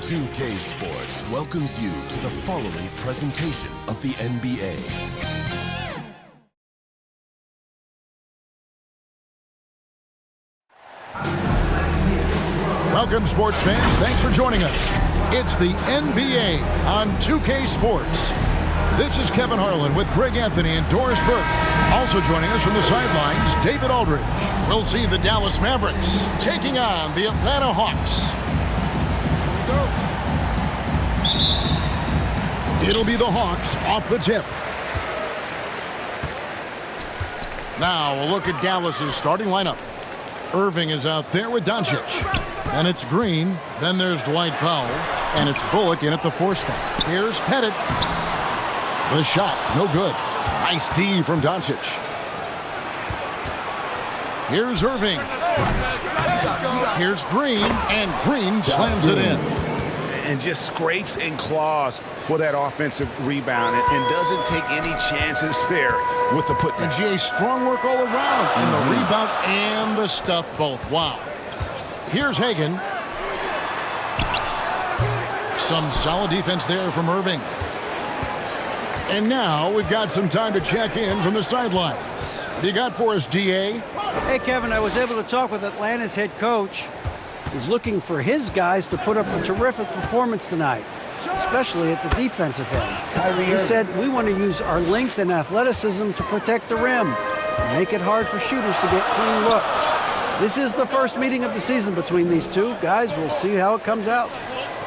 2K Sports welcomes you to the following presentation of the NBA. Welcome, sports fans. Thanks for joining us. It's the NBA on 2K Sports. This is Kevin Harlan with Greg Anthony and Doris Burke. Also joining us from the sidelines, David Aldridge. We'll see the Dallas Mavericks taking on the Atlanta Hawks. It'll be the Hawks off the tip. Now we'll look at Dallas's starting lineup. Irving is out there with Doncic. And it's Green. Then there's Dwight Powell. And it's Bullock in at the 4 spot. Here's Pettit. The shot, no good. Nice D from Doncic. Here's Irving. Here's Green. And Green slams it in. And just scrapes and claws for that offensive rebound and doesn't take any chances there with the putdown. And GA, strong work all around in the rebound and the stuff both. Wow. Here's Hagan. Some solid defense there from Irving. And now we've got some time to check in from the sidelines. What do you got for us, DA? Hey, Kevin, I was able to talk with Atlanta's head coach. He's looking for his guys to put up a terrific performance tonight, especially at the defensive end. He said, we want to use our length and athleticism to protect the rim, make it hard for shooters to get clean looks. This is the first meeting of the season between these two. Guys, we'll see how it comes out.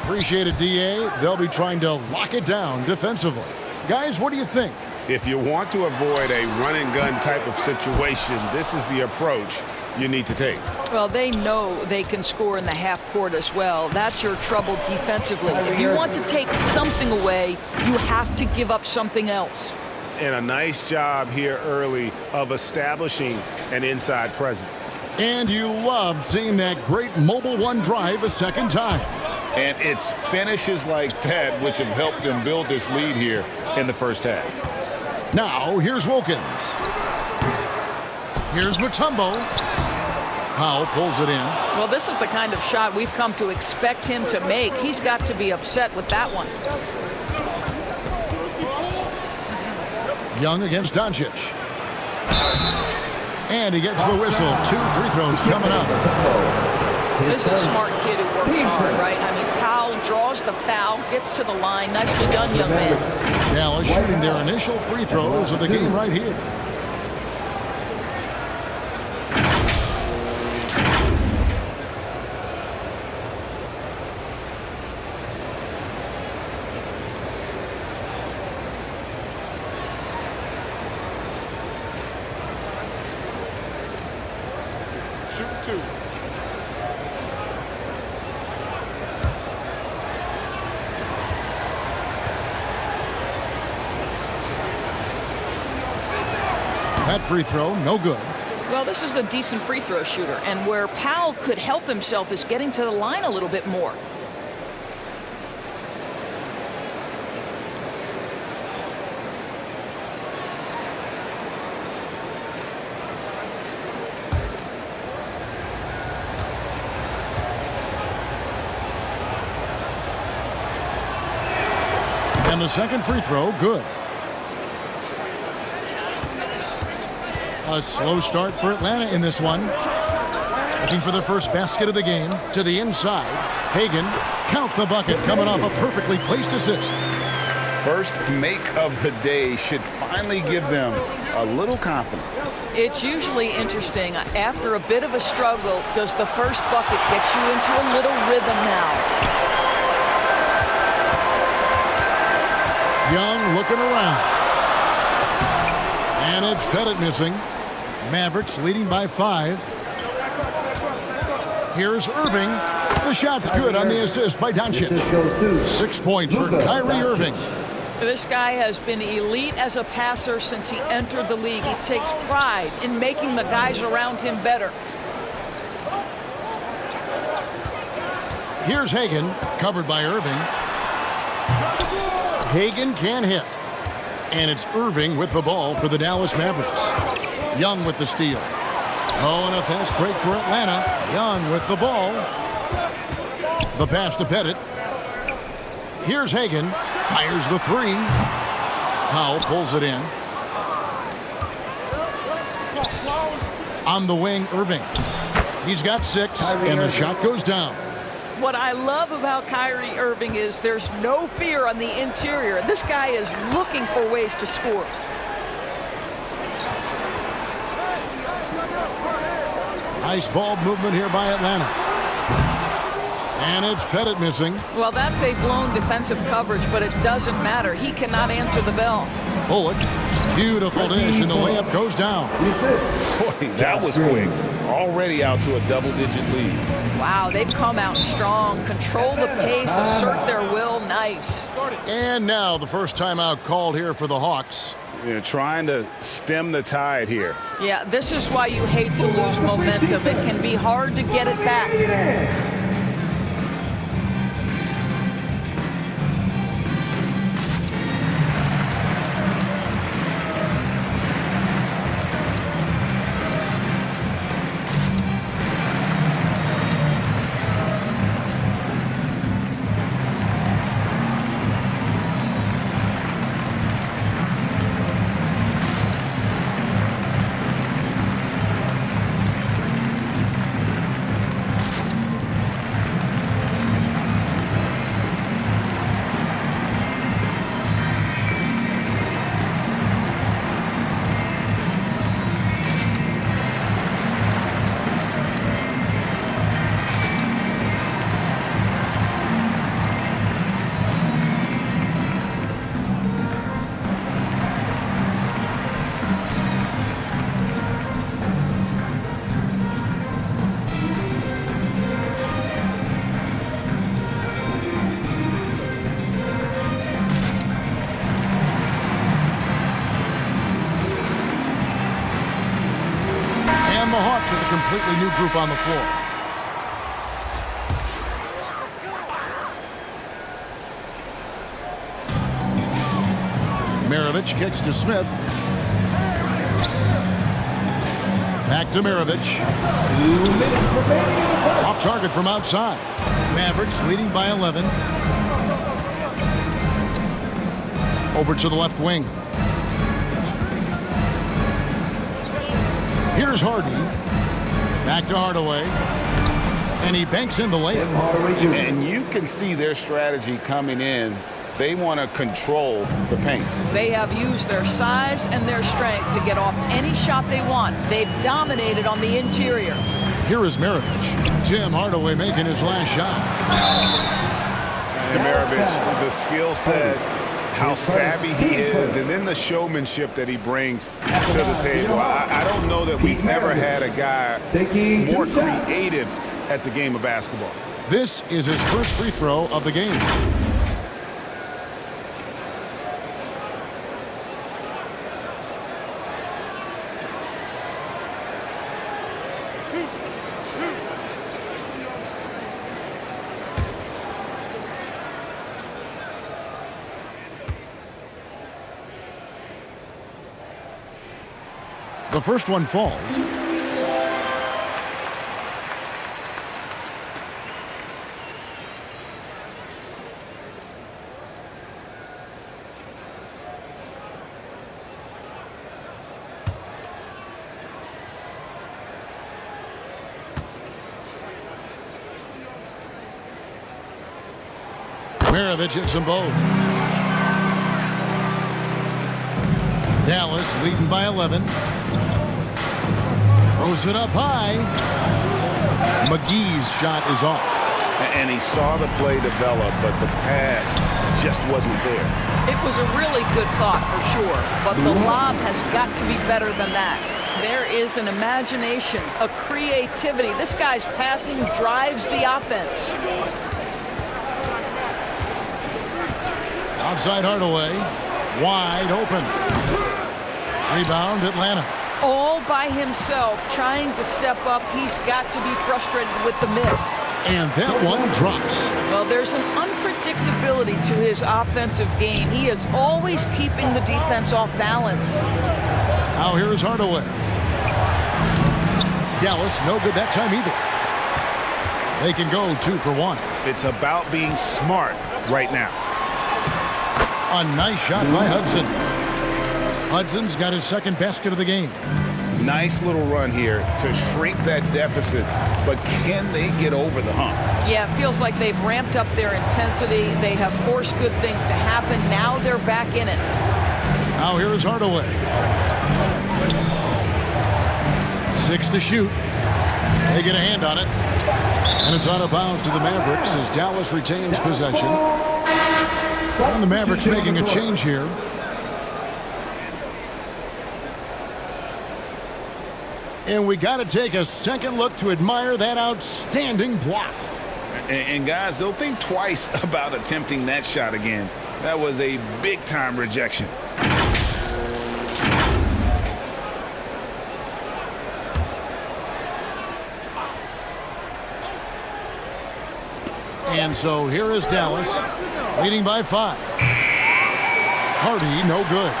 Appreciate it, DA. They'll be trying to lock it down defensively. Guys, what do you think? If you want to avoid a run-and-gun type of situation, this is the approach you need to take. Well, they know they can score in the half court as well. That's your trouble defensively. If you want to take something away, you have to give up something else. And a nice job here early of establishing an inside presence. And you love seeing that great mobile one drive a second time. And it's finishes like that which have helped them build this lead here in the first half. Now, here's Wilkins. Here's Mutombo. Powell pulls it in. Well, this is the kind of shot we've come to expect him to make. He's got to be upset with that one. Young against Doncic. And he gets the whistle. 2 free throws coming up. This is a smart kid who works hard, right? I mean, Powell draws the foul, gets to the line. Nicely done, young man. Dallas shooting their initial free throws of the game right here. Shoot 2. That free throw, no good. Well, this is a decent free throw shooter, and where Powell could help himself is getting to the line a little bit more. And the second free throw, good. A slow start for Atlanta in this one. Looking for the first basket of the game. To the inside. Hagan, count the bucket, coming off a perfectly placed assist. First make of the day should finally give them a little confidence. It's usually interesting. After a bit of a struggle, does the first bucket get you into a little rhythm now? Young looking around. And it's Pettit missing. Mavericks leading by 5. Here's Irving. The shot's good on the assist by Doncic. 6 points for Kyrie Irving. This guy has been elite as a passer since he entered the league. He takes pride in making the guys around him better. Here's Hagan, covered by Irving. Hagan can't hit. And it's Irving with the ball for the Dallas Mavericks. Young with the steal. Oh, and a fast break for Atlanta. Young with the ball. The pass to Pettit. Here's Hagan. Fires the three. Powell pulls it in. On the wing, Irving. He's got 6, and the shot goes down. What I love about Kyrie Irving is there's no fear on the interior. This guy is looking for ways to score. Nice ball movement here by Atlanta. And it's Pettit missing. Well, that's a blown defensive coverage, but it doesn't matter. He cannot answer the bell. Bullock. Beautiful dish, and the layup goes down. Boy, that was quick. Already out to a double-digit lead. Wow, they've come out strong. Control the pace, assert their will. Nice. And now the first timeout called here for the Hawks. They're trying to stem the tide here. Yeah, this is why you hate to lose momentum. It can be hard to get it back. And the Hawks with a completely new group on the floor. Maravich kicks to Smith. Back to Maravich. Off target from outside. Mavericks leading by 11. Over to the left wing. Here's Harden. Back to Hardaway. And he banks in the layup. And you can see their strategy coming in. They want to control the paint. They have used their size and their strength to get off any shot they want. They've dominated on the interior. Here is Maravich. Tim Hardaway making his last shot. And Maravich, the skill set, how savvy he is, and then the showmanship that he brings to the table. I don't know that we've ever had a guy more creative at the game of basketball. This is his first free throw of the game. The first one falls. Maravich hits them both. Dallas leading by 11. Throws it up high. McGee's shot is off. And he saw the play develop, but the pass just wasn't there. It was a really good thought for sure, but the lob has got to be better than that. There is an imagination, a creativity. This guy's passing drives the offense. Outside Hardaway. Wide open. Rebound Atlanta. All by himself, trying to step up. He's got to be frustrated with the miss. And that one drops. Well, there's an unpredictability to his offensive game. He is always keeping the defense off balance. Now here's Hardaway. Dallas, no good that time either. They can go 2 for 1. It's about being smart right now. A nice shot by Hudson. Hudson's got his second basket of the game. Nice little run here to shrink that deficit, but can they get over the hump? Yeah, it feels like they've ramped up their intensity. They have forced good things to happen. Now they're back in it. Now here is Hardaway. 6 to shoot. They get a hand on it. And it's out of bounds to the Mavericks as Dallas retains possession. And the Mavericks making a change here. And we got to take a second look to admire that outstanding block. And guys, they'll think twice about attempting that shot again. That was a big-time rejection. And so here is Dallas, leading by 5. Hardy, no good.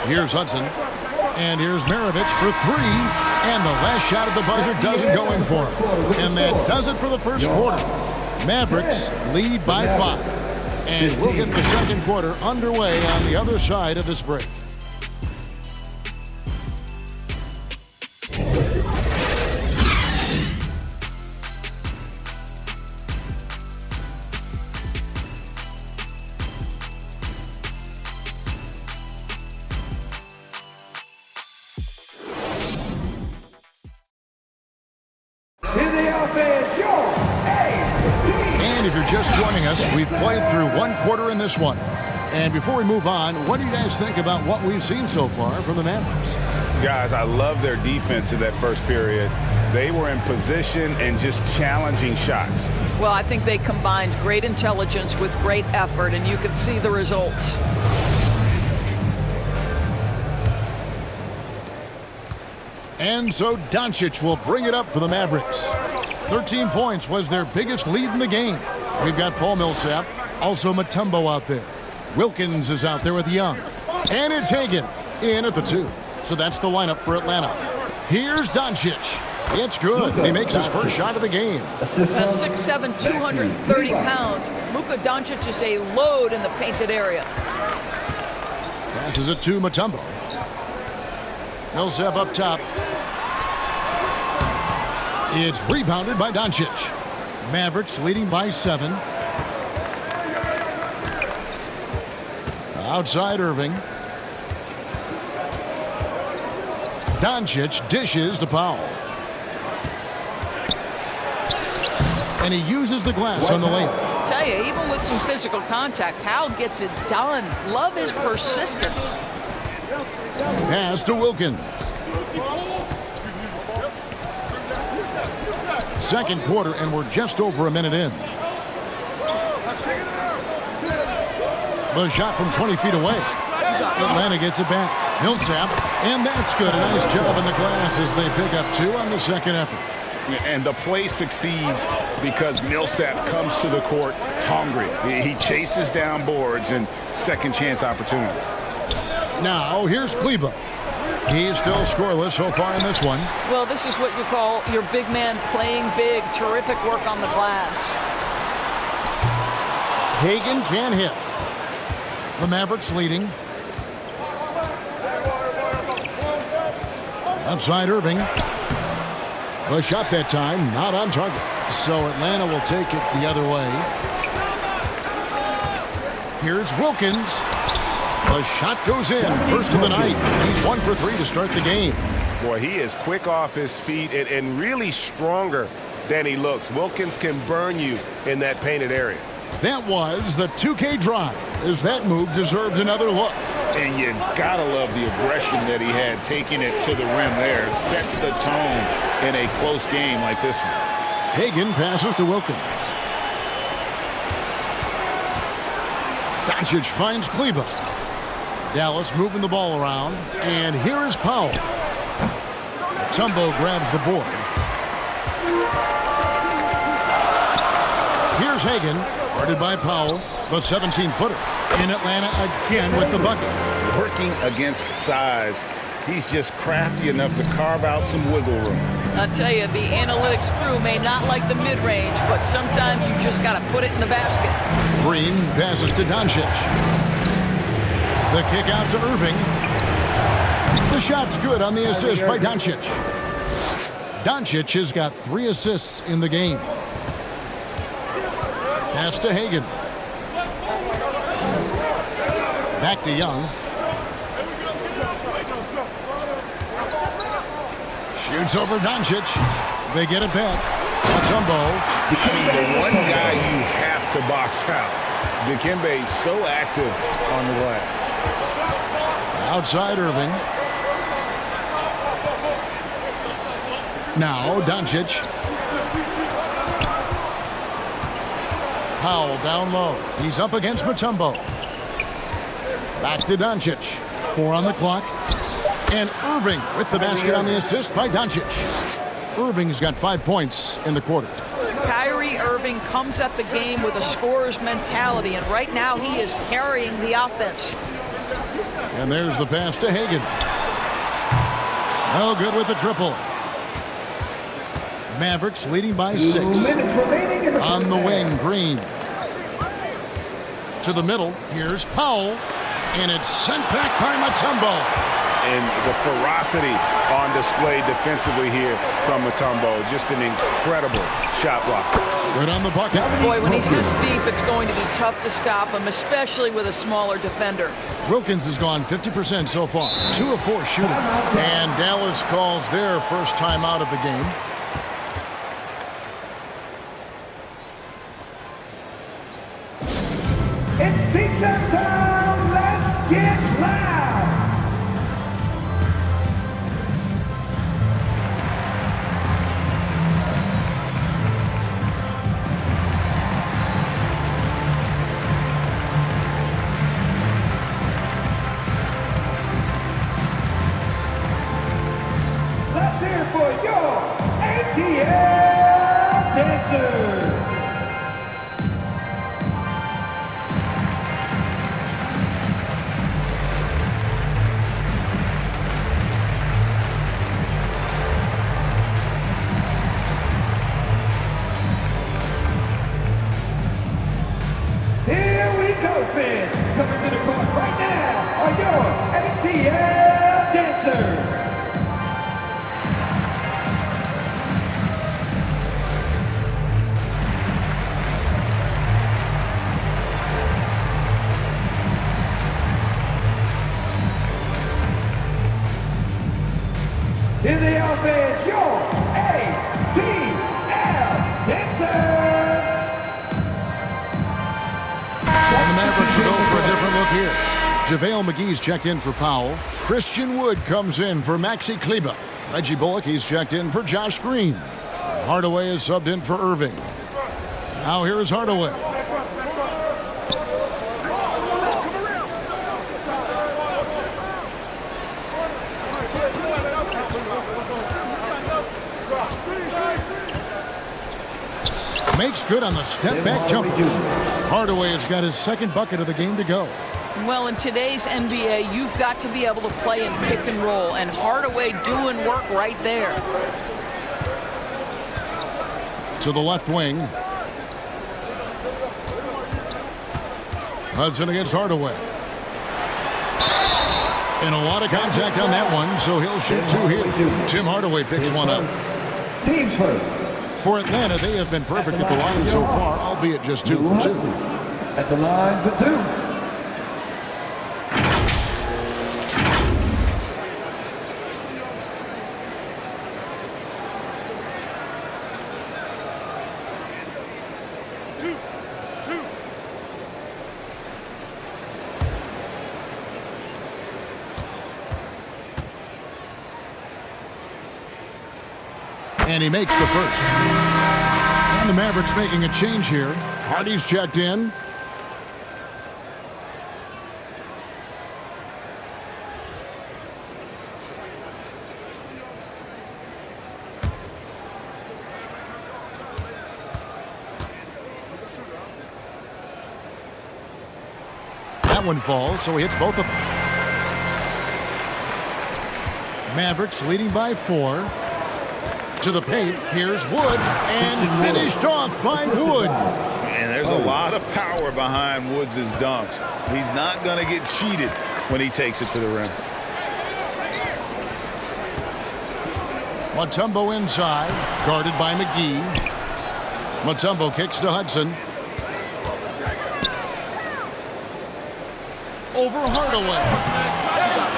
Here's Hudson. And here's Maravich for 3. And the last shot at the buzzer doesn't go in for him. And that does it for the first quarter. Mavericks lead by 5. And we'll get the second quarter underway on the other side of this break. And if you're just joining us, we've played through one quarter in this one. And before we move on, what do you guys think about what we've seen so far from the Mavericks? Guys, I love their defense in that first period. They were in position and just challenging shots. Well, I think they combined great intelligence with great effort, and you can see the results. And so Doncic will bring it up for the Mavericks. 13 points was their biggest lead in the game. We've got Paul Millsap, also Mutombo out there. Wilkins is out there with Young. And it's Hagan in at the 2. So that's the lineup for Atlanta. Here's Doncic. It's good. He makes his first shot of the game. 6'7", 230 pounds. Luka Doncic is a load in the painted area. Passes it to Mutombo. Millsap up top. It's rebounded by Doncic. Mavericks leading by 7. Outside Irving. Doncic dishes to Powell. And he uses the glass on the layup. Tell you, even with some physical contact, Powell gets it done. Love his persistence. Pass to Wilkins. Second quarter, and we're just over a minute in. The shot from 20 feet away. Atlanta gets it back. Millsap, and that's good. A nice job in the glass as they pick up 2 on the second effort. And the play succeeds because Millsap comes to the court hungry. He chases down boards and second chance opportunities. Now, here's Kleber. He's still scoreless so far in this one. Well, this is what you call your big man playing big. Terrific work on the glass. Hagan can't hit. The Mavericks leading. Outside Irving. The shot that time, not on target. So Atlanta will take it the other way. Here's Wilkins. The shot goes in. First of the night. He's 1 for 3 to start the game. Boy, he is quick off his feet and really stronger than he looks. Wilkins can burn you in that painted area. That was the 2K drive, as that move deserved another look. And you gotta love the aggression that he had taking it to the rim there. Sets the tone in a close game like this one. Hagan passes to Wilkins. Doncic finds Kleber. Dallas moving the ball around. And here is Powell. Mutombo grabs the board. Here's Hagan, guarded by Powell, the 17-footer. In Atlanta again with the bucket. Working against size. He's just crafty enough to carve out some wiggle room. I'll tell you, the analytics crew may not like the mid-range, but sometimes you just got to put it in the basket. Green passes to Doncic. The kick out to Irving. The shot's good on the assist by Doncic. Doncic has got 3 assists in the game. Pass to Hagan. Back to Young. Shoots over Doncic. They get it back. Mutombo. I mean, the one guy you have to box out. Dikembe so active on the glass. Outside Irving. Now Doncic. Powell down low. He's up against Mutombo. Back to Doncic. 4 on the clock. And Irving with the basket on the assist by Doncic. Irving's got 5 points in the quarter. Kyrie Irving comes at the game with a scorer's mentality, and right now he is carrying the offense. And there's the pass to Hagan. No good with the triple. Mavericks leading by 6. 2 minutes remaining in the On the first wing, half. Green. To the middle, here's Powell. And it's sent back by Mutombo. And the ferocity on display defensively here from Mutombo. Just an incredible shot block. Good on the bucket. Boy, when he's this deep, it's going to be tough to stop him, especially with a smaller defender. Wilkins has gone 50% so far. 2 of 4 shooting. And Dallas calls their first time out of the game. It's T-shirt time. Let's get loud. Let's hear it for your ATL dancers. Here we go, Finn. Coming to the court right now are your ATL dancers. In the offense, your ATL dancers. And the Mavericks will go for a different look here. JaVale McGee's checked in for Powell. Christian Wood comes in for Maxi Kleber. Reggie Bullock, he's checked in for Josh Green. Hardaway is subbed in for Irving. Now here is Hardaway. Makes good on the step-back jumper. Hardaway has got his second bucket of the game to go. Well, in today's NBA, you've got to be able to play in pick and roll, and Hardaway doing work right there. To the left wing. Hudson against Hardaway. And a lot of contact on that one, so he'll shoot 2 here. Tim Hardaway picks one up. Teams first. For Atlanta, they have been perfect at the line so far, albeit just 2 for 2. At the line for 2. And he makes the first. And the Mavericks making a change here. Hardy's checked in. That one falls, so he hits both of them. Mavericks leading by 4. To the paint, here's Wood, and finished off by Wood. And there's a lot of power behind Woods' dunks. He's not going to get cheated when he takes it to the rim. Mutombo inside, guarded by McGee. Mutombo kicks to Hudson. Over Hardaway.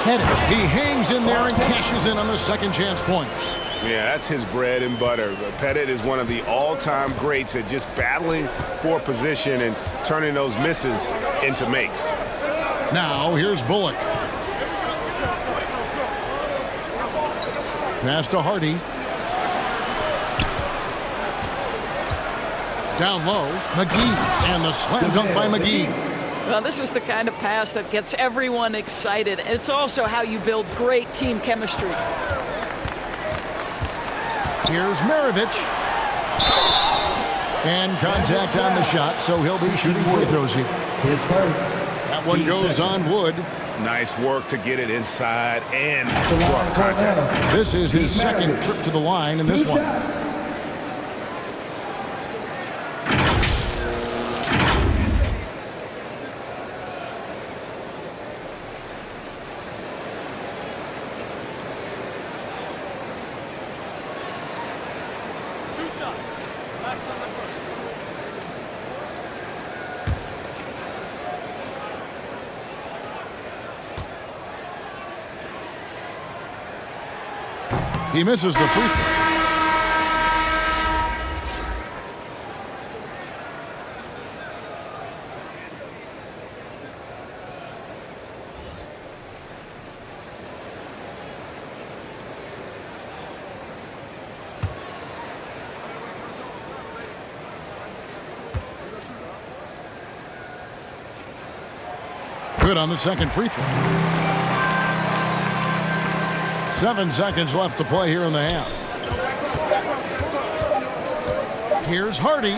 Pettit. He hangs in there and cashes in on the second chance points. Yeah, that's his bread and butter. Pettit is one of the all-time greats at just battling for position and turning those misses into makes. Now here's Bullock. Pass to Hardy. Down low, McGee. And the slam dunk by McGee. Well, this is the kind of pass that gets everyone excited. It's also how you build great team chemistry. Here's Maravich. And contact on the shot, so he'll be shooting free throws here. That one goes on Wood. Nice work to get it inside and draw contact. This is his second trip to the line in this one. He misses the free throw. Good on the second free throw. 7 seconds left to play here in the half. Here's Hardy.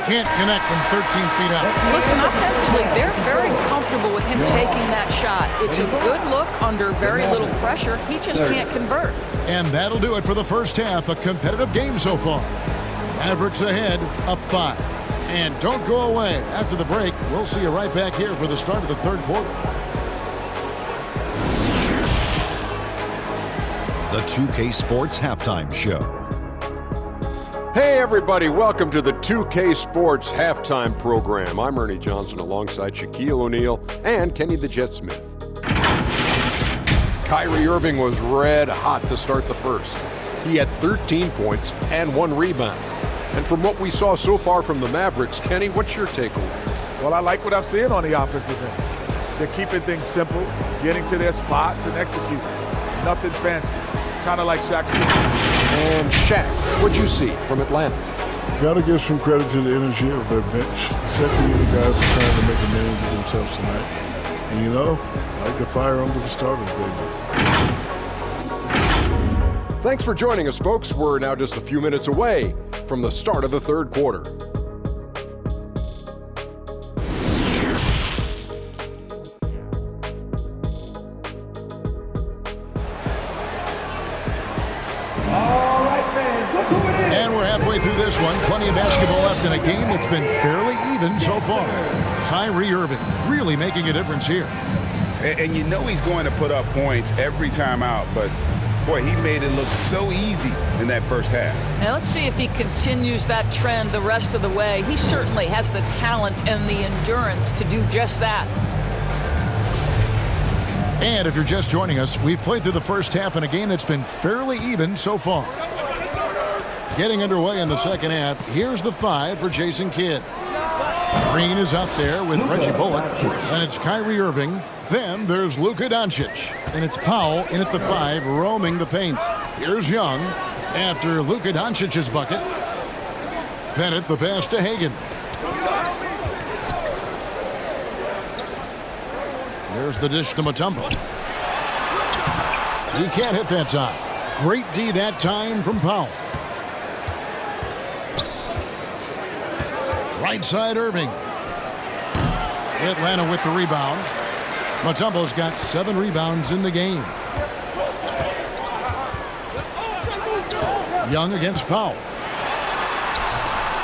Can't connect from 13 feet out. Listen, offensively, they're very comfortable with him taking that shot. It's a good look under very little pressure. He just can't convert. And that'll do it for the first half. A competitive game so far. Mavericks ahead, up 5. And don't go away. After the break, we'll see you right back here for the start of the third quarter. The 2K Sports Halftime Show. Hey everybody, welcome to the 2K Sports Halftime Program. I'm Ernie Johnson alongside Shaquille O'Neal and Kenny the Jet Smith. Kyrie Irving was red hot to start the first. He had 13 points and 1 rebound. And from what we saw so far from the Mavericks, Kenny, what's your takeaway? Well, I like what I'm seeing on the offensive end. They're keeping things simple, getting to their spots and executing. Nothing fancy. Kind of like Shaq. And Shaq, what'd you see from Atlanta? Got to give some credit to the energy of their bench. Second unit guys are trying to make a name for themselves tonight. And you know, I like the fire under the starters, baby. Thanks for joining us, folks. We're now just a few minutes away from the start of the third quarter. And we're halfway through this one. Plenty of basketball left in a game that's been fairly even so far. Kyrie Irving really making a difference here. And you know he's going to put up points every time out, but boy, he made it look so easy in that first half. Now let's see if he continues that trend the rest of the way. He certainly has the talent and the endurance to do just that. And if you're just joining us, we've played through the first half in a game that's been fairly even so far. Getting underway in the second half, here's the 5 for Jason Kidd. Green is out there with Reggie Bullock, and it's Kyrie Irving. Then there's Luka Doncic, and it's Powell in at the 5, roaming the paint. Here's Young after Luka Doncic's bucket. Bennett the pass to Hagan. There's the dish to Mutombo. He can't hit that time. Great D that time from Powell. Right side Irving. Atlanta with the rebound. Mutombo's got 7 rebounds in the game. Young against Powell.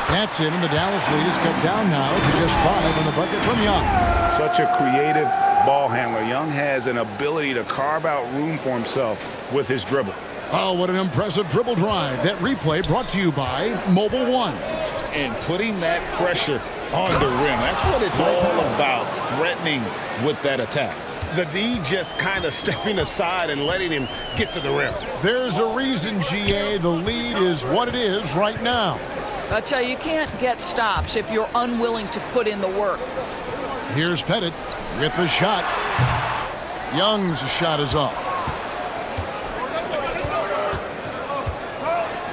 That's in, and the Dallas lead is cut down now to just 5 on the bucket from Young. Such a creative ball handler. Young has an ability to carve out room for himself with his dribble. Oh, what an impressive dribble drive. That replay brought to you by Mobile One. And putting that pressure on the rim. That's what it's all about, threatening with that attack. The D just kind of stepping aside and letting him get to the rim. There's a reason, GA. The lead is what it is right now. I tell you, you can't get stops if you're unwilling to put in the work. Here's Pettit with the shot. Young's shot is off.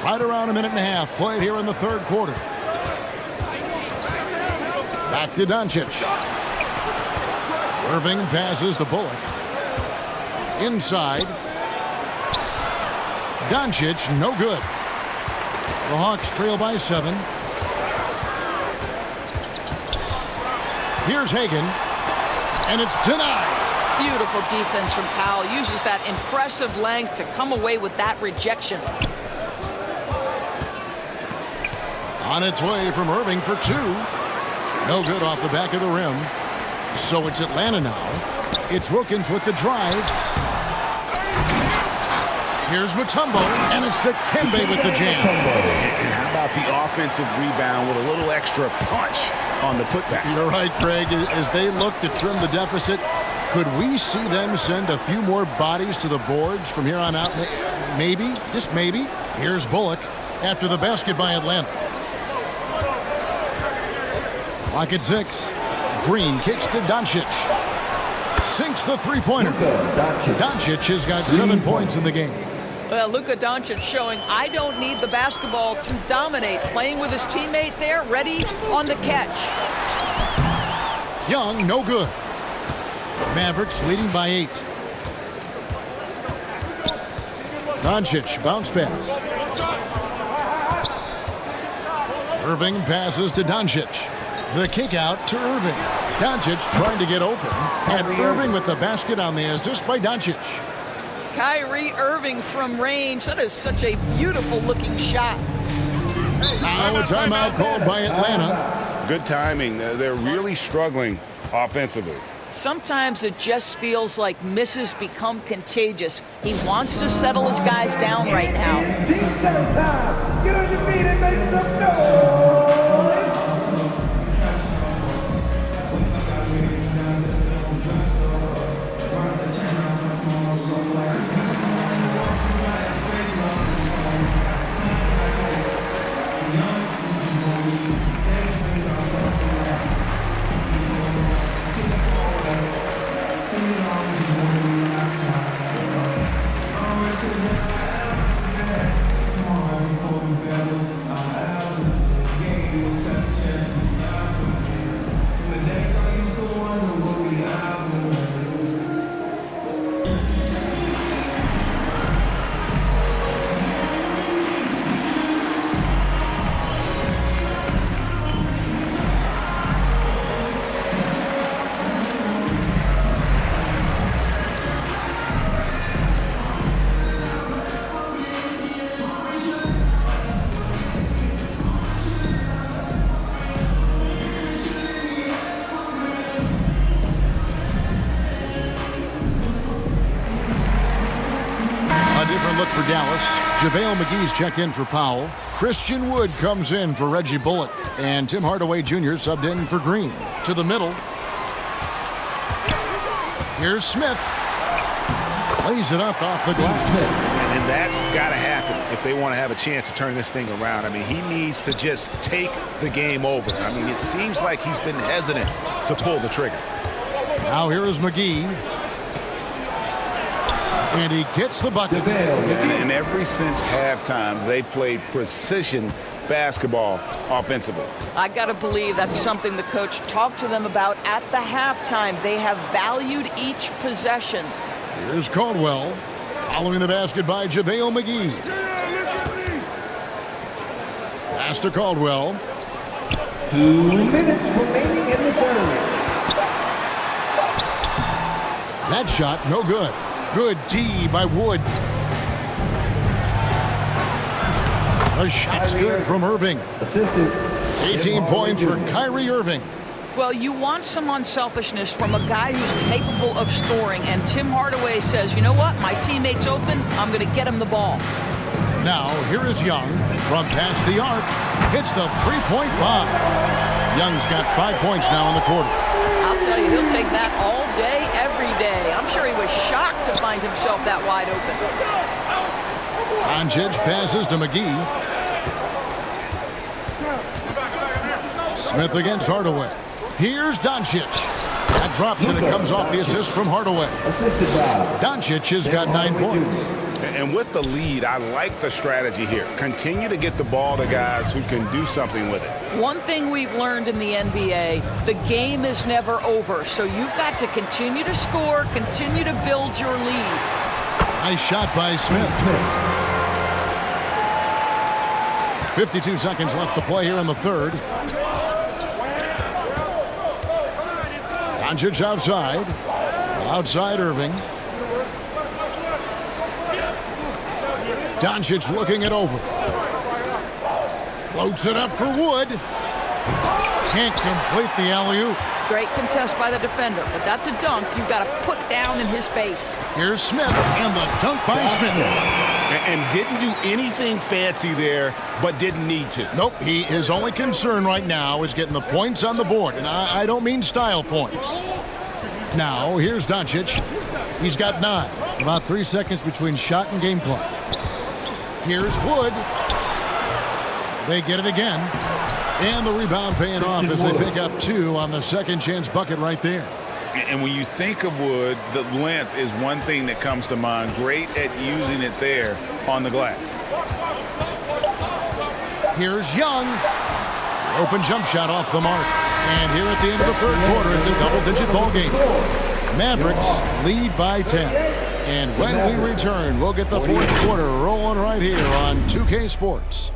Right around a minute and a half played here in the third quarter. Back to Doncic. Irving passes to Bullock. Inside. Doncic, no good. The Hawks trail by 7. Here's Hagan, and it's denied. Beautiful defense from Powell. Uses that impressive length to come away with that rejection. On its way from Irving for 2. No good off the back of the rim. So it's Atlanta now. It's Wilkins with the drive. Here's Mutombo, and it's Dikembe with the jam. And how about the offensive rebound with a little extra punch on the putback? You're right, Craig. As they look to trim the deficit, could we see them send a few more bodies to the boards from here on out? Maybe, just maybe. Here's Bullock after the basket by Atlanta. Clock at 6. Green kicks to Doncic. Sinks the three-pointer. Doncic has got 7 points in the game. Well, Luka Doncic showing I don't need the basketball to dominate. Playing with his teammate there, ready on the catch. Young, no good. Mavericks leading by 8. Doncic, bounce pass. Irving passes to Doncic. The kick out to Irving. Doncic trying to get open. And Irving with the basket on the assist by Doncic. Kyrie Irving from range. That is such a beautiful looking shot. Now a timeout called by Atlanta. Good timing. They're really struggling offensively. Sometimes it just feels like misses become contagious. He wants to settle his guys down right now. Team Center time. Get on your feet and make some noise. Look for Dallas. JaVale McGee's checked in for Powell. Christian Wood comes in for Reggie Bullock. And Tim Hardaway Jr. subbed in for Green. To the middle. Here's Smith. Lays it up off the glass. And that's got to happen if they want to have a chance to turn this thing around. I mean, he needs to just take the game over. I mean, it seems like he's been hesitant to pull the trigger. Now here is McGee. And he gets the bucket. And ever since halftime, they played precision basketball offensively. I got to believe that's something the coach talked to them about at the halftime. They have valued each possession. Here's Caldwell. Following the basket by JaVale McGee. Pass to Caldwell. 2 minutes remaining in the third. That shot, no good. Good D by Wood. The shot's good from Irving. 18 points for Kyrie Irving. Well, you want some unselfishness from a guy who's capable of scoring, and Tim Hardaway says, you know what, my teammate's open, I'm going to get him the ball. Now, here is Young from past the arc. Hits the three-point bomb. Young's got 5 points now in the quarter. I'll tell you, he'll take that all day, every day. I'm sure he was shocked to find himself that wide open. Doncic passes to McGee. Smith against Hardaway. Here's Doncic. That drops and it comes off the assist from Hardaway. Doncic has got 9 points. And with the lead, I like the strategy here. Continue to get the ball to guys who can do something with it. One thing we've learned in the NBA, the game is never over. So you've got to continue to score, continue to build your lead. Nice shot by Smith. 52 seconds left to play here in the third. Doncic outside. Outside Irving. Doncic looking it over. Floats it up for Wood. Can't complete the alley-oop. Great contest by the defender, but that's a dunk you've got to put down in his face. Here's Smith, and the dunk by Smith. And didn't do anything fancy there, but didn't need to. Nope, his only concern right now is getting the points on the board, and I don't mean style points. Now, here's Doncic. He's got 9. About 3 seconds between shot and game clock. Here's Wood. They get it again. And the rebound paying off as they pick up 2 on the second chance bucket right there. And when you think of Wood, the length is one thing that comes to mind. Great at using it there on the glass. Here's Young. Open jump shot off the mark. And here at the end of the third quarter, it's a double-digit ball game. Mavericks lead by 10. And when we return, we'll get the fourth quarter rolling right here on 2K Sports.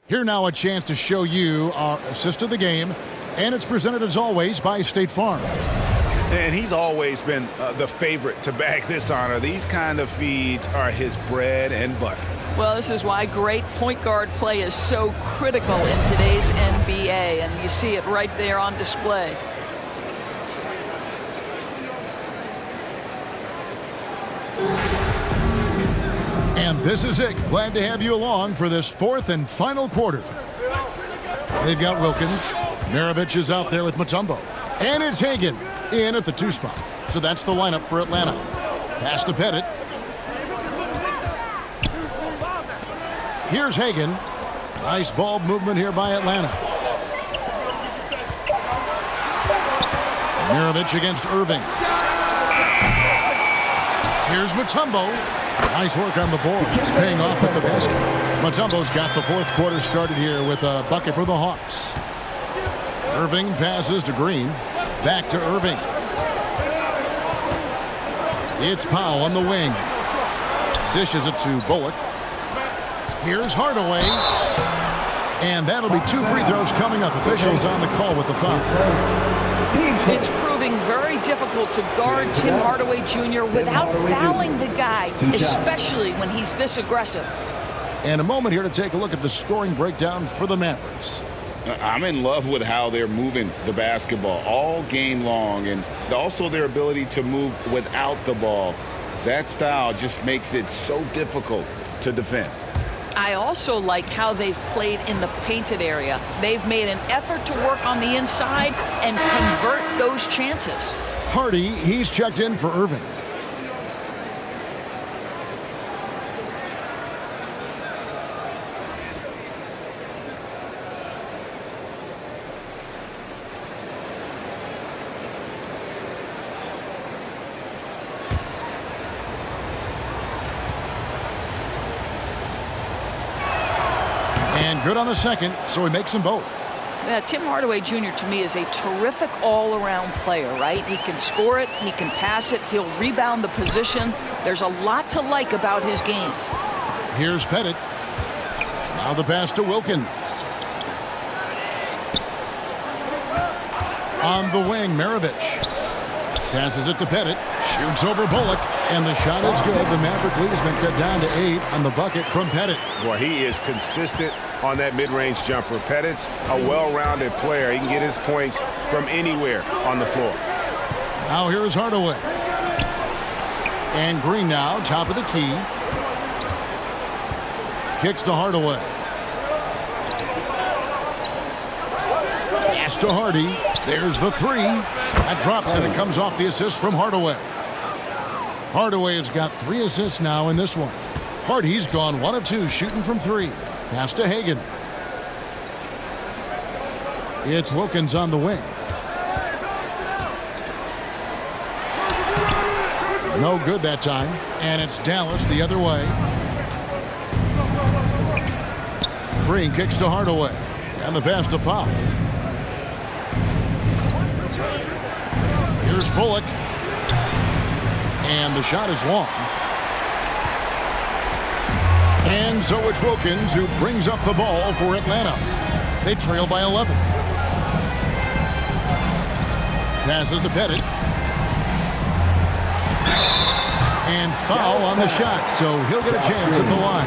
Here now a chance to show you our assist of the game, and it's presented as always by State Farm. And he's always been the favorite to bag this honor. These kind of feeds are his bread and butter. Well, this is why great point guard play is so critical in today's NBA, and you see it right there on display. And this is it. Glad to have you along for this fourth and final quarter. They've got Wilkins. Maravich is out there with Mutombo. And it's Hagan in at the 2 spot. So that's the lineup for Atlanta. Pass to Pettit. Here's Hagan. Nice ball movement here by Atlanta. Maravich against Irving. Here's Mutombo. Nice work on the board. It's paying off at the basket. Mutombo's got the fourth quarter started here with a bucket for the Hawks. Irving passes to Green. Back to Irving. It's Powell on the wing. Dishes it to Bullock. Here's Hardaway. And that'll be 2 free throws coming up. Officials on the call with the foul. It's proving very difficult to guard Tim Hardaway Jr. without fouling the guy, especially when he's this aggressive. And a moment here to take a look at the scoring breakdown for the Mavericks. I'm in love with how they're moving the basketball all game long, and also their ability to move without the ball. That style just makes it so difficult to defend. I also like how they've played in the painted area. They've made an effort to work on the inside and convert those chances. Hardy, he's checked in for Irving. And good on the second, so he makes them both. Yeah, Tim Hardaway Jr. to me is a terrific all-around player, right? He can score it, he can pass it, he'll rebound the position. There's a lot to like about his game. Here's Pettit. Now the pass to Wilkins. On the wing, Maravich. Passes it to Pettit. Shoots over Bullock. And the shot is good. The Maverick lead has been cut down to 8 on the bucket from Pettit. Boy, he is consistent on that mid-range jumper. Pettit's a well-rounded player. He can get his points from anywhere on the floor. Now here's Hardaway. And Green now, top of the key. Kicks to Hardaway. Pass to Hardy. There's the 3. That drops and it comes off the assist from Hardaway. Hardaway has got 3 assists now in this one. Hardy's gone 1 of 2 shooting from 3. Pass to Hagan. It's Wilkins on the wing. No good that time. And it's Dallas the other way. Green kicks to Hardaway. And the pass to Pop. Here's Bullock. And the shot is long. And so it's Wilkins who brings up the ball for Atlanta. They trail by 11. Passes to Pettit. And foul on the shot, so he'll get a chance at the line.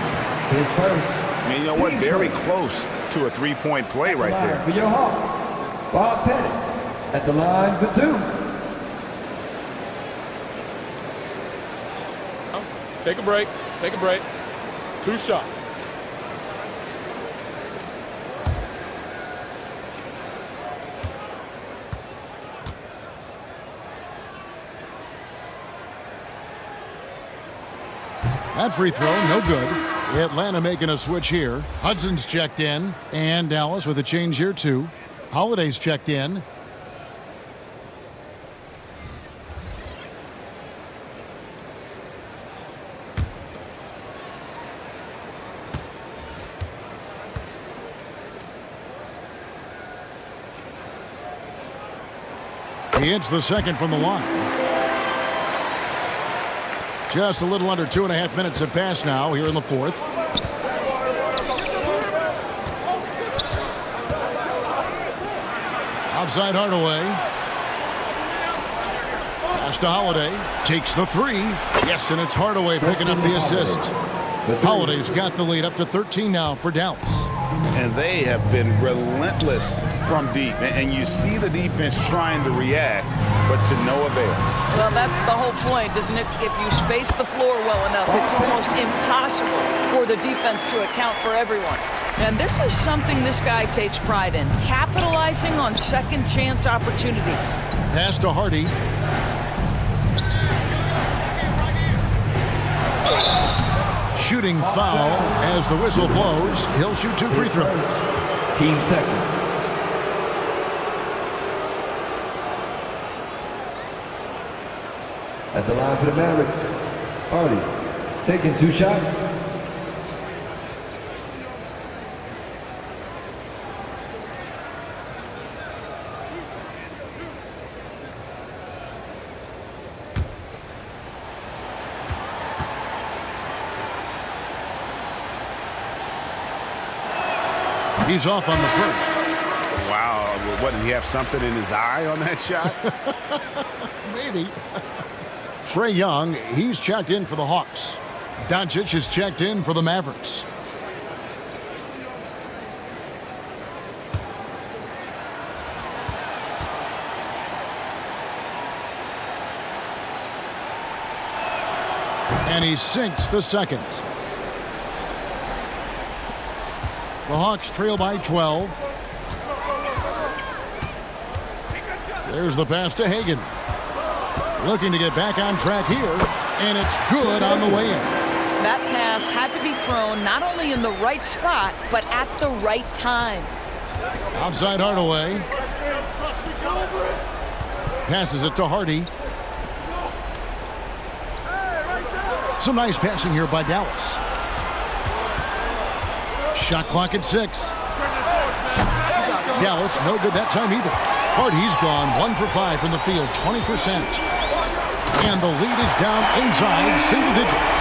And you know what? Very close to a three-point play right there. For your Hawks, Bob Pettit at the line for 2. Take a break. Take a break. 2 shots. That free throw, no good. Atlanta making a switch here. Hudson's checked in. And Dallas with a change here, too. Holiday's checked in. He hits the second from the line. Just a little under 2.5 minutes have passed now here in the 4th. Outside Hardaway. Pass to Holiday. Takes the 3. Yes, and it's Hardaway picking up the assist. Holiday's got the lead up to 13 now for Dallas. And they have been relentless from deep. And you see the defense trying to react, but to no avail. Well, that's the whole point, isn't it? If you space the floor well enough, it's almost impossible for the defense to account for everyone. And this is something this guy takes pride in, capitalizing on second chance opportunities. Pass to Hardy. Shooting foul as the whistle blows. He'll shoot 2 free throws. Team second. At the line for the Mavericks, Hardy taking 2 shots. He's off on the first. Wow. What, did he have something in his eye on that shot? Maybe. Trae Young, he's checked in for the Hawks. Doncic is checked in for the Mavericks. And he sinks the second. The Hawks trail by 12. There's the pass to Hagan. Looking to get back on track here. And it's good on the way in. That pass had to be thrown not only in the right spot, but at the right time. Outside Hardaway. Passes it to Hardy. Some nice passing here by Dallas. Dallas, no good that time either. Hardy's gone 1 for 5 from the field, 20%. And the lead is down inside single digits.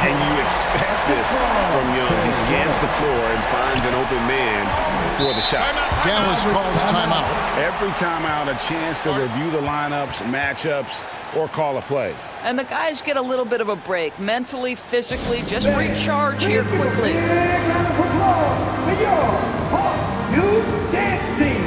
And you expect this from Young. He scans the floor and finds an open man for the shot. Dallas calls timeout. Every timeout, a chance to review the lineups, matchups, or call a play. And the guys get a little bit of a break, mentally, physically, just recharge here quickly. Big round of applause for your Hawks Youth Dance Team.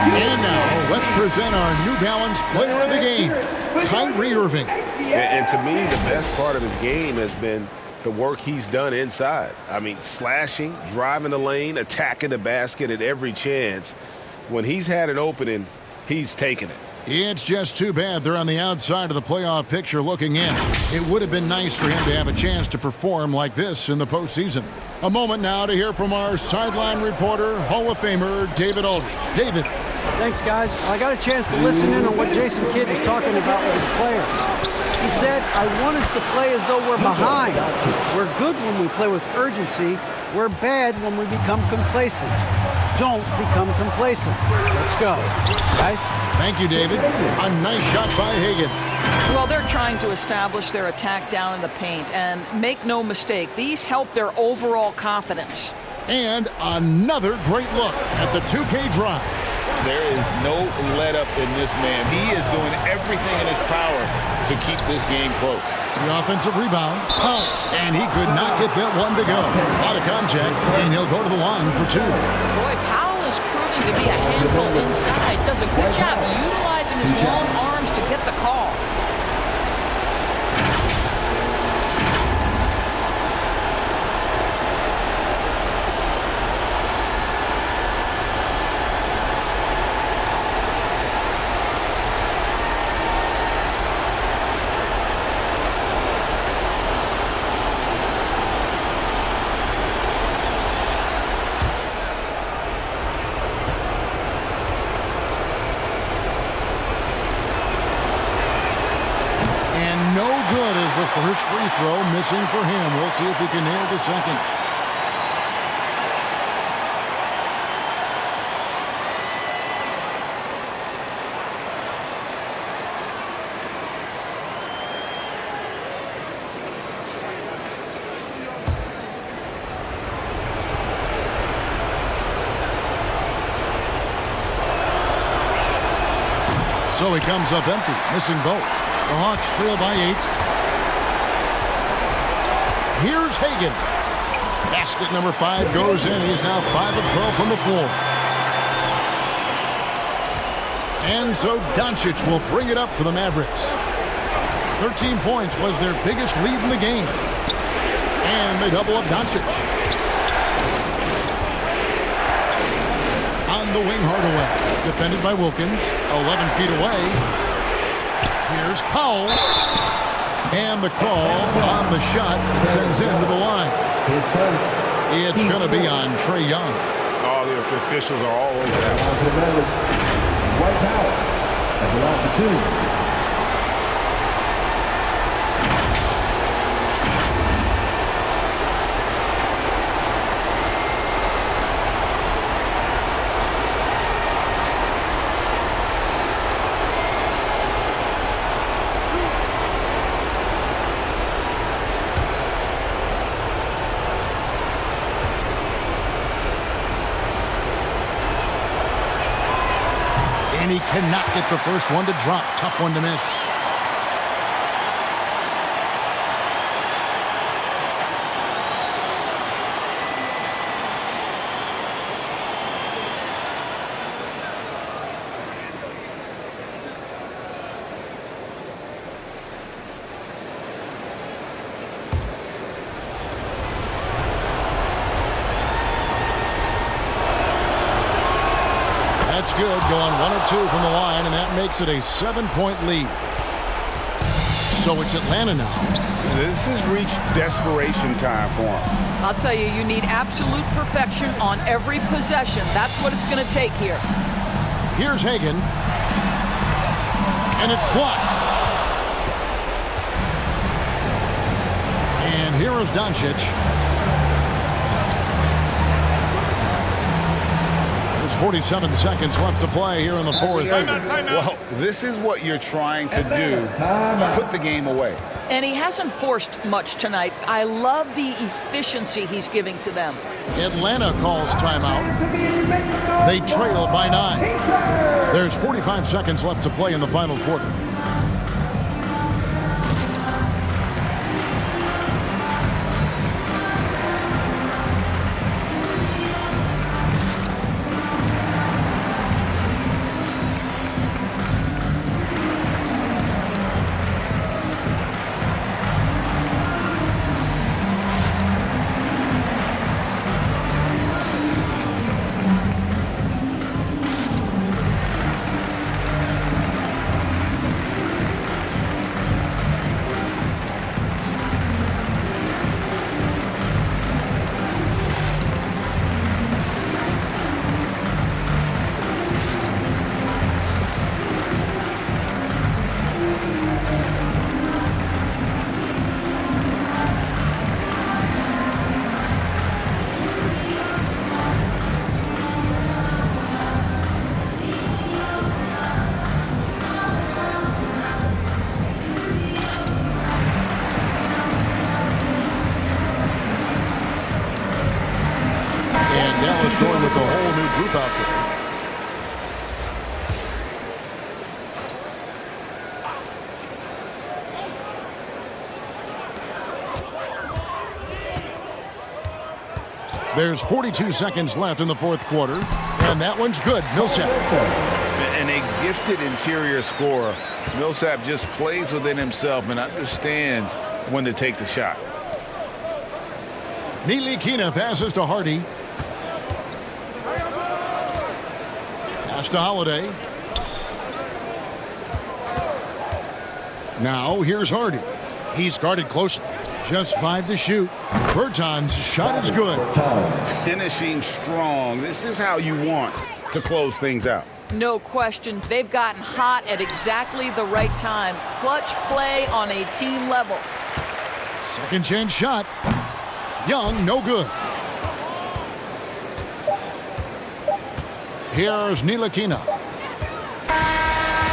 And now, let's present our New Balance player of the game, Kyrie Irving. And to me, the best part of his game has been the work he's done inside. I mean, slashing, driving the lane, attacking the basket at every chance. When he's had an opening, he's taken it. It's just too bad they're on the outside of the playoff picture looking in. It would have been nice for him to have a chance to perform like this in the postseason. A moment now to hear from our sideline reporter, Hall of Famer David Aldridge. David. Thanks, guys. I got a chance to listen in on what Jason Kidd was talking about with his players. He said, I want us to play as though we're behind. We're good when we play with urgency. We're bad when we become complacent. Don't become complacent. Let's go. Guys? Thank you, David. A nice shot by Hagan. Well, they're trying to establish their attack down in the paint. And make no mistake, these help their overall confidence. And another great look at the 2K drive. There is no let-up in this man. He is doing everything in his power to keep this game close. The offensive rebound, and he could not get that one to go. Out of contact, and he'll go to the line for two. Boy, Powell is proving to be a handful inside. Does a good job utilizing his long arms to get the call. First free throw missing for him. We'll see if he can nail the second. So he comes up empty, missing both. The Hawks trail by 8. Here's Hagan. Basket number 5 goes in. He's now 5 of 12 from the floor. And so Doncic will bring it up for the Mavericks. 13 points was their biggest lead in the game. And they double up Doncic. On the wing, Hardaway. Defended by Wilkins. 11 feet away. Here's Powell. And the call on the shot sends him to the line. It's going to be on Trae Young. All the officials are all over that. White Powell at the line for two. And he cannot get the first one to drop. Tough one to miss. That's good, going 1 of 2 from the line, and that makes it a 7-point lead. So it's Atlanta now. This has reached desperation time for him. I'll tell you, you need absolute perfection on every possession. That's what it's going to take here. Here's Hagan. And it's blocked. And here is Doncic. 47 seconds left to play here in the fourth. Well, this is what you're trying to do. Put the game away. And he hasn't forced much tonight. I love the efficiency he's giving to them. Atlanta calls timeout. They trail by 9. There's 45 seconds left to play in the final quarter. Going with a whole new group out there. There's 42 seconds left in the fourth quarter, and that one's good. Millsap. And a gifted interior scorer. Millsap just plays within himself and understands when to take the shot. Ntilikina passes to Hardy. Pass to Holiday. Now here's Hardy. He's guarded closely. Just 5 to shoot. Bertans' shot is good. Finishing strong. This is how you want to close things out. No question. They've gotten hot at exactly the right time. Clutch play on a team level. Second chance shot. Young, no good. Here's Ntilikina.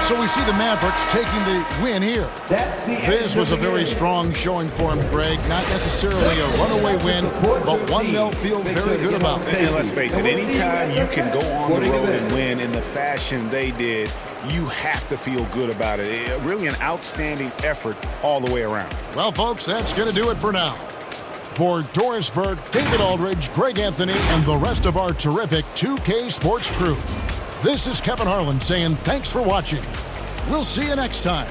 So we see the Mavericks taking the win here. This was a very strong showing for him, Greg. Not necessarily a runaway win, but one they'll feel very good about. And let's face it, anytime you can go on the road and win in the fashion they did, you have to feel good about it. Really an outstanding effort all the way around. Well, folks, that's going to do it for now. For Doris Burke, David Aldridge, Greg Anthony, and the rest of our terrific 2K Sports crew, this is Kevin Harlan saying thanks for watching. We'll see you next time.